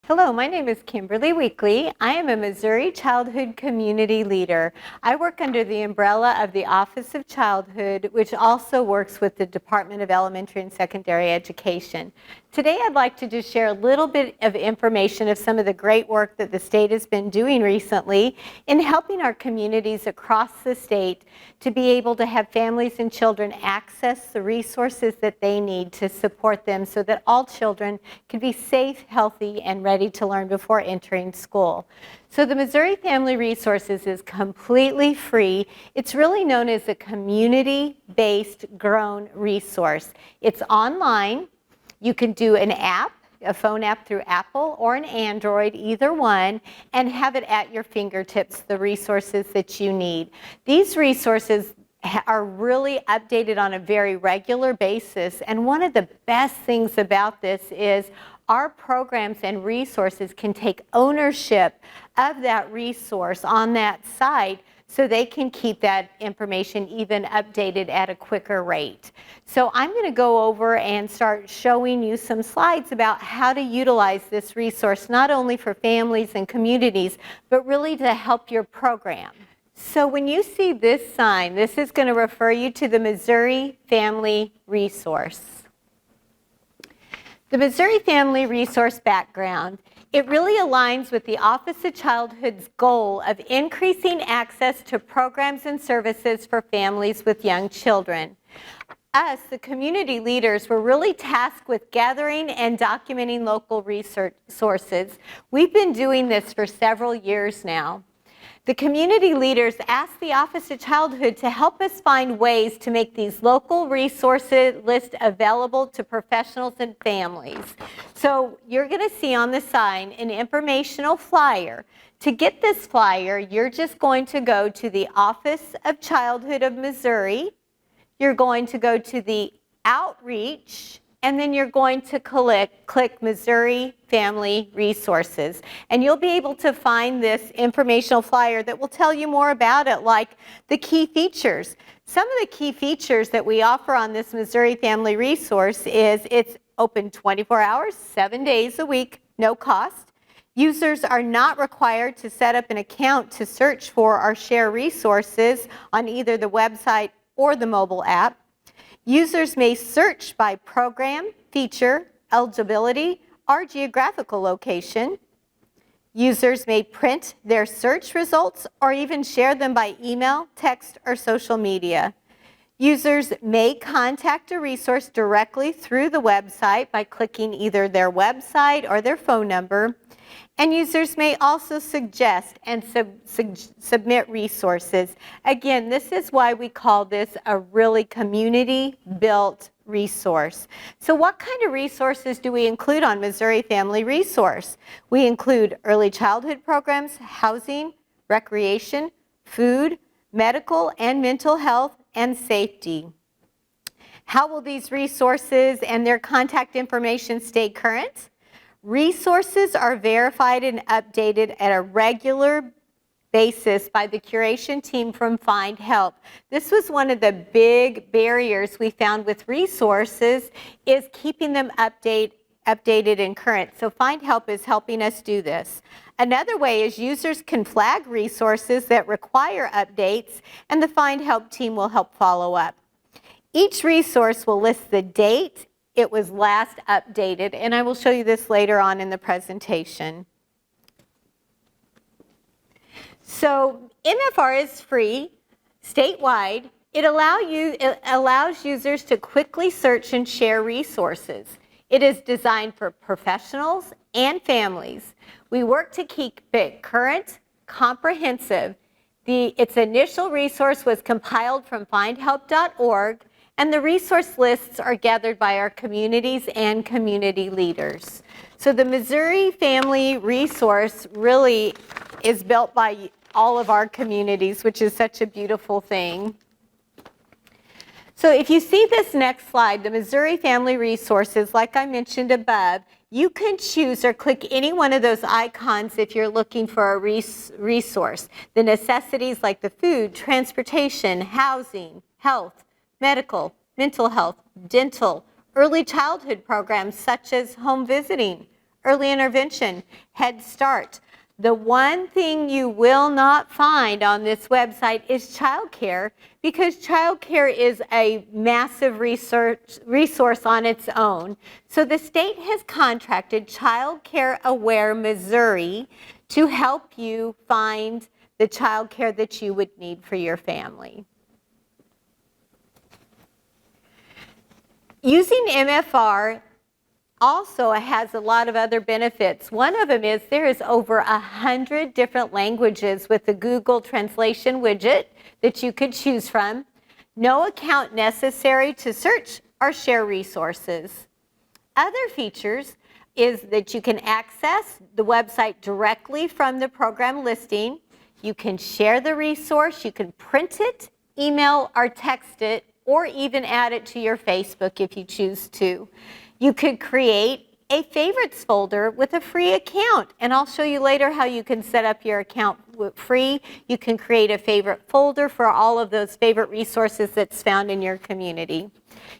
Hello, my name is Kimberly Weekly. I am a Missouri Childhood Community Leader. I work under the umbrella of the Office of Childhood, which also works with the Department of Elementary and Secondary Education. Today I'd like to just share a little bit of information of some of the great work that the state has been doing recently in helping our communities across the state to be able to have families and children access the resources that they need to support them so that all children can be safe, healthy, and ready to learn before entering school. So the Missouri Family Resources is completely free. It's really known as a community-based grown resource. It's online. You can do an app, a phone app through Apple or an Android, either one, and have it at your fingertips, the resources that you need. These resources are really updated on a very regular basis, and one of the best things about this is our programs and resources can take ownership of that resource on that site so they can keep that information even updated at a quicker rate. So I'm going to go over and start showing you some slides about how to utilize this resource, not only for families and communities, but really to help your program. So when you see this sign, this is going to refer you to the Missouri Family Resource. The Missouri Family Resource background, it really aligns with the Office of Childhood's goal of increasing access to programs and services for families with young children. Us, the community leaders, were really tasked with gathering and documenting local research sources. We've been doing this for several years now. The community leaders asked the Office of Childhood to help us find ways to make these local resources lists available to professionals and families. So you're going to see on the sign an informational flyer. To get this flyer, you're just going to go to the Office of Childhood of Missouri. You're going to go to the Outreach, and then you're going to click Missouri Family Resources. And you'll be able to find this informational flyer that will tell you more about it, like the key features. Some of the key features that we offer on this Missouri Family Resource is it's open 24 hours, 7 days a week, no cost. Users are not required to set up an account to search for or share resources on either the website or the mobile app. Users may search by program, feature, eligibility, or geographical location. Users may print their search results or even share them by email, text, or social media. Users may contact a resource directly through the website by clicking either their website or their phone number. And users may also suggest and submit resources. Again, this is why we call this a really community-built resource. So what kind of resources do we include on Missouri Family Resource? We include early childhood programs, housing, recreation, food, medical and mental health, and safety. How will these resources and their contact information stay current? Resources are verified and updated at a regular basis by the curation team from Find Help. This was one of the big barriers we found with resources, is keeping them updated and current. So Find Help is helping us do this. Another way is users can flag resources that require updates, and the Find Help team will help follow up. Each resource will list the date it was last updated, and I will show you this later on in the presentation. So MFR is free, statewide. It allows users to quickly search and share resources. It is designed for professionals and families. We work to keep it current, comprehensive. Its initial resource was compiled from findhelp.org, and the resource lists are gathered by our communities and community leaders. So the Missouri Family Resource really is built by all of our communities, which is such a beautiful thing. So if you see this next slide, the Missouri Family Resources, like I mentioned above, you can choose or click any one of those icons if you're looking for a resource. The necessities like the food, transportation, housing, health, medical, mental health, dental, early childhood programs such as home visiting, early intervention, Head Start. The one thing you will not find on this website is childcare, because childcare is a massive resource on its own. So the state has contracted Childcare Aware Missouri to help you find the childcare that you would need for your family. Using MFR also has a lot of other benefits. One of them is there is over 100 different languages with the Google Translation widget that you could choose from. No account necessary to search or share resources. Other features is that you can access the website directly from the program listing. You can share the resource, you can print it, email or text it, or even add it to your Facebook if you choose to. You could create a favorites folder with a free account, and I'll show you later how you can set up your account free. You can create a favorite folder for all of those favorite resources that's found in your community.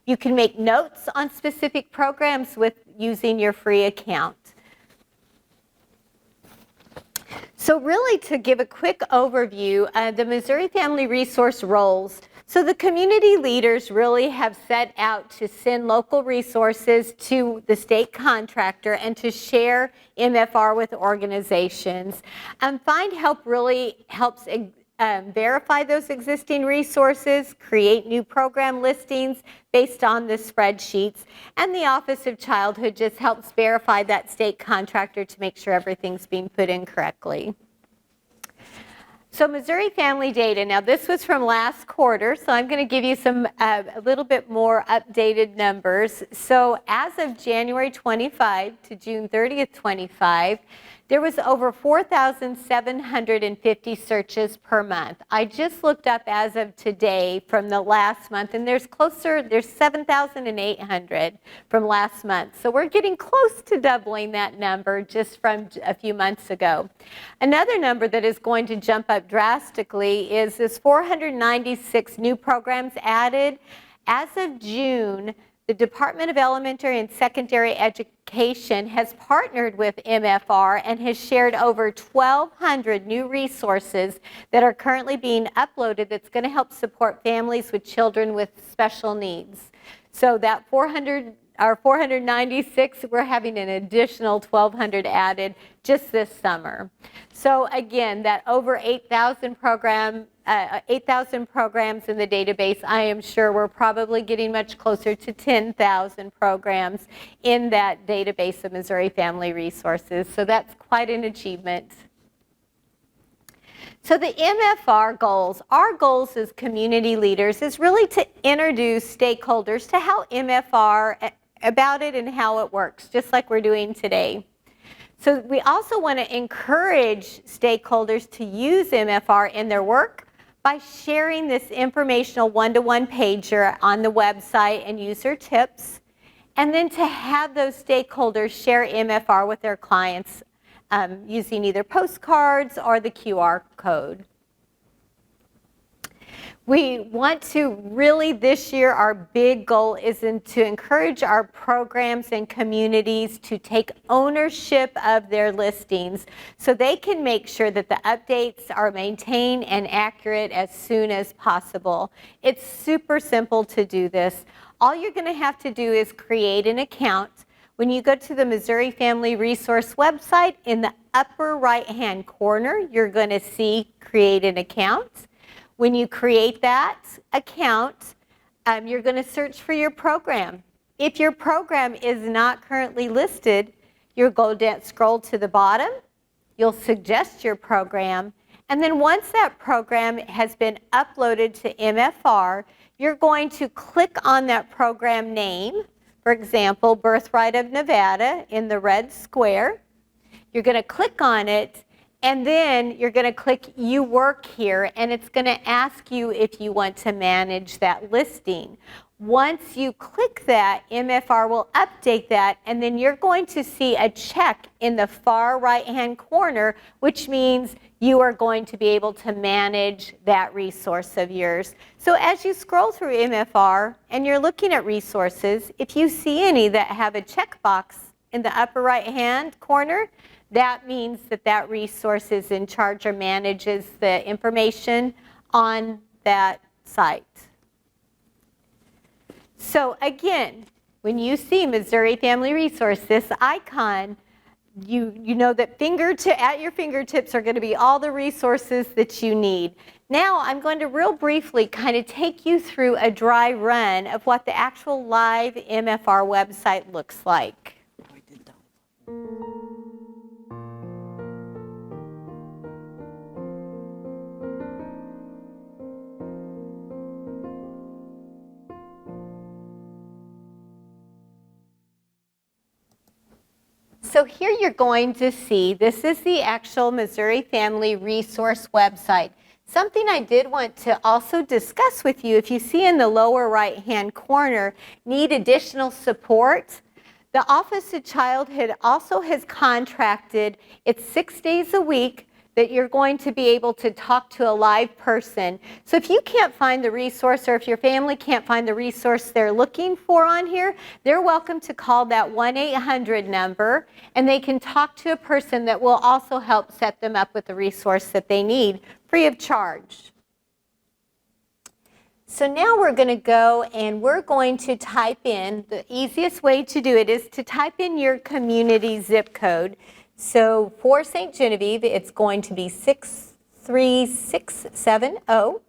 You can make notes on specific programs with using your free account. So really, to give a quick overview, the Missouri Family Resource roles. So the community leaders really have set out to send local resources to the state contractor and to share MFR with organizations. Find Help really helps verify those existing resources, create new program listings based on the spreadsheets, and the Office of Childhood just helps verify that state contractor to make sure everything's being put in correctly. So Missouri Family Data, now this was from last quarter, so I'm going to give you some a little bit more updated numbers. So as of January 25 to June 30th, 25, there was over 4,750 searches per month. I just looked up as of today from the last month, and there's 7,800 from last month. So we're getting close to doubling that number just from a few months ago. Another number that is going to jump up drastically is this 496 new programs added. As of June, the Department of Elementary and Secondary Education has partnered with MFR and has shared over 1,200 new resources that are currently being uploaded that's going to help support families with children with special needs. So that 496, we're having an additional 1,200 added just this summer. So again, that over 8,000 programs in the database, I am sure we're probably getting much closer to 10,000 programs in that database of Missouri Family Resources. So that's quite an achievement. So the MFR goals, our goals as community leaders is really to introduce stakeholders to how MFR, about it and how it works, just like we're doing today. So we also want to encourage stakeholders to use MFR in their work by sharing this informational one-to-one pager on the website and user tips, and then to have those stakeholders share MFR with their clients using either postcards or the QR code. We want to really, this year, our big goal is to encourage our programs and communities to take ownership of their listings so they can make sure that the updates are maintained and accurate as soon as possible. It's super simple to do this. All you're going to have to do is create an account. When you go to the Missouri Family Resource website, in the upper right-hand corner, you're going to see Create an Account. When you create that account, you're going to search for your program. If your program is not currently listed, you'll go down, scroll to the bottom, you'll suggest your program, and then once that program has been uploaded to MFR, you're going to click on that program name, for example, Birthright of Nevada in the red square. You're going to click on it, and then you're going to click You Work Here, and it's going to ask you if you want to manage that listing. Once you click that, MFR will update that, and then you're going to see a check in the far right-hand corner, which means you are going to be able to manage that resource of yours. So as you scroll through MFR and you're looking at resources, if you see any that have a checkbox in the upper right-hand corner, that means that that resource is in charge or manages the information on that site. So again, when you see Missouri Family Resource, this icon, you know that at your fingertips are going to be all the resources that you need. Now I'm going to real briefly kind of take you through a dry run of what the actual live MFR website looks like. So here you're going to see, this is the actual Missouri Family Resource website. Something I did want to also discuss with you, if you see in the lower right-hand corner, need additional support, the Office of Childhood also has contracted, it's 6 days a week, that you're going to be able to talk to a live person. So if you can't find the resource, or if your family can't find the resource they're looking for on here, they're welcome to call that 1-800 number, and they can talk to a person that will also help set them up with the resource that they need, free of charge. So now we're going to go and we're going to type in, the easiest way to do it is to type in your community zip code. So for St. Genevieve, it's going to be 63670.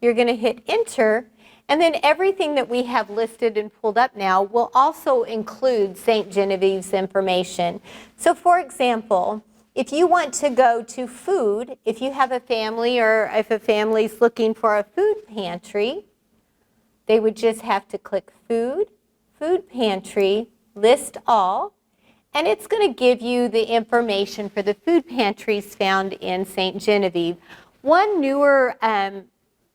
You're going to hit enter, and then everything that we have listed and pulled up now will also include St. Genevieve's information. So for example, if you want to go to food, if you have a family or if a family's looking for a food pantry, they would just have to click food, food pantry, list all, and it's going to give you the information for the food pantries found in St. Genevieve. One newer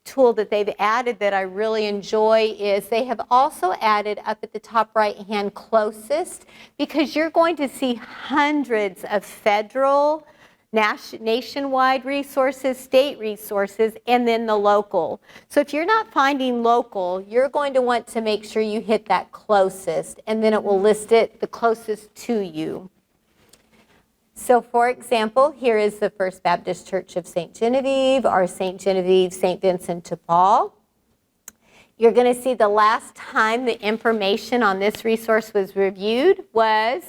tool that they've added that I really enjoy is they have also added up at the top right hand closest, because you're going to see hundreds of federal, nationwide resources, state resources, and then the local. So if you're not finding local, you're going to want to make sure you hit that closest, and then it will list it the closest to you. So for example, here is the First Baptist Church of St. Genevieve, or St. Genevieve, St. Vincent de Paul. You're going to see the last time the information on this resource was reviewed was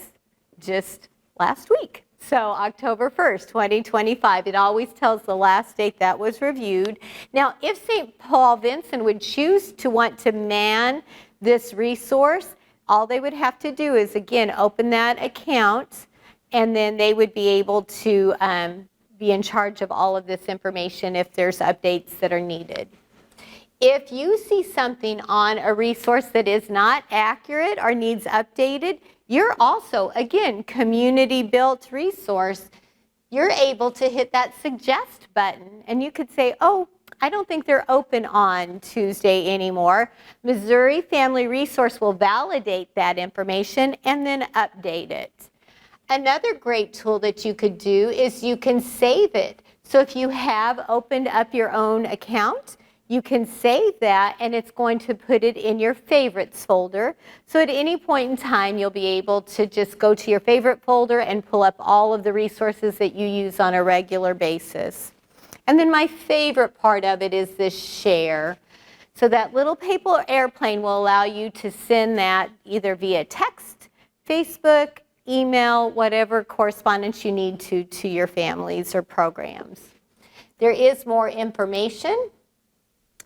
just last week. So October 1st, 2025. It always tells the last date that was reviewed. Now, if St. Paul Vincent would choose to want to man this resource, all they would have to do is, again, open that account, and then they would be able to be in charge of all of this information if there's updates that are needed. If you see something on a resource that is not accurate or needs updated, you're also, again, community-built resource. You're able to hit that suggest button, and you could say, oh, I don't think they're open on Tuesday anymore. Missouri Family Resource will validate that information and then update it. Another great tool that you could do is you can save it. So if you have opened up your own account, you can save that, and it's going to put it in your favorites folder. So at any point in time, you'll be able to just go to your favorite folder and pull up all of the resources that you use on a regular basis. And then my favorite part of it is this share. So that little paper airplane will allow you to send that either via text, Facebook, email, whatever correspondence you need to your families or programs. There is more information.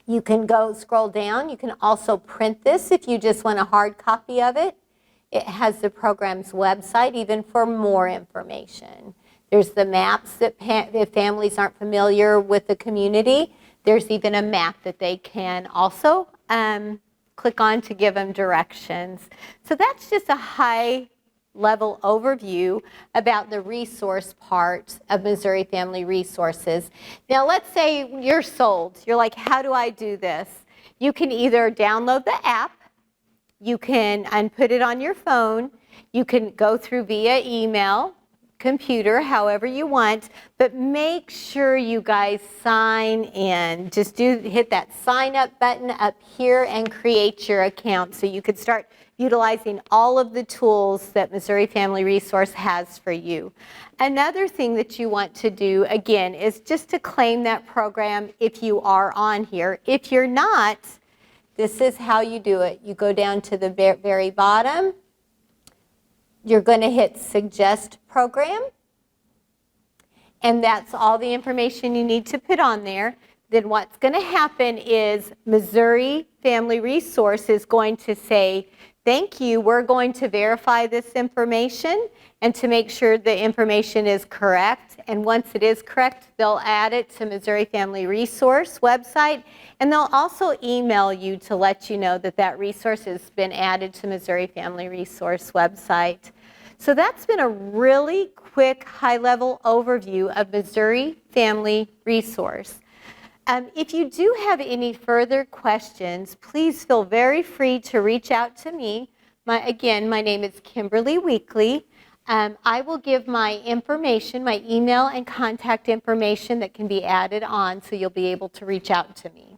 You can go scroll down. You can also print this if you just want a hard copy of it. It has the program's website even for more information. There's the maps that if families aren't familiar with the community, there's even a map that they can also click on to give them directions. So that's just a high level overview about the resource part of Missouri Family Resources. Now let's say you're sold. You're like, how do I do this? You can either download the app, you can put it on your phone, you can go through via email, computer, however you want, but make sure you guys sign in. Just hit that sign up button up here and create your account so you can start utilizing all of the tools that Missouri Family Resource has for you. Another thing that you want to do, again, is just to claim that program if you are on here. If you're not, this is how you do it. You go down to the very bottom. You're going to hit Suggest Program. And that's all the information you need to put on there. Then what's going to happen is Missouri Family Resource is going to say, thank you, we're going to verify this information and to make sure the information is correct. And once it is correct, they'll add it to Missouri Family Resource website, and they'll also email you to let you know that that resource has been added to Missouri Family Resource website. So that's been a really quick high-level overview of Missouri Family Resource. If you do have any further questions, please feel very free to reach out to me. Again, my name is Kimberly Weekly. I will give my information, my email and contact information that can be added on, so you'll be able to reach out to me.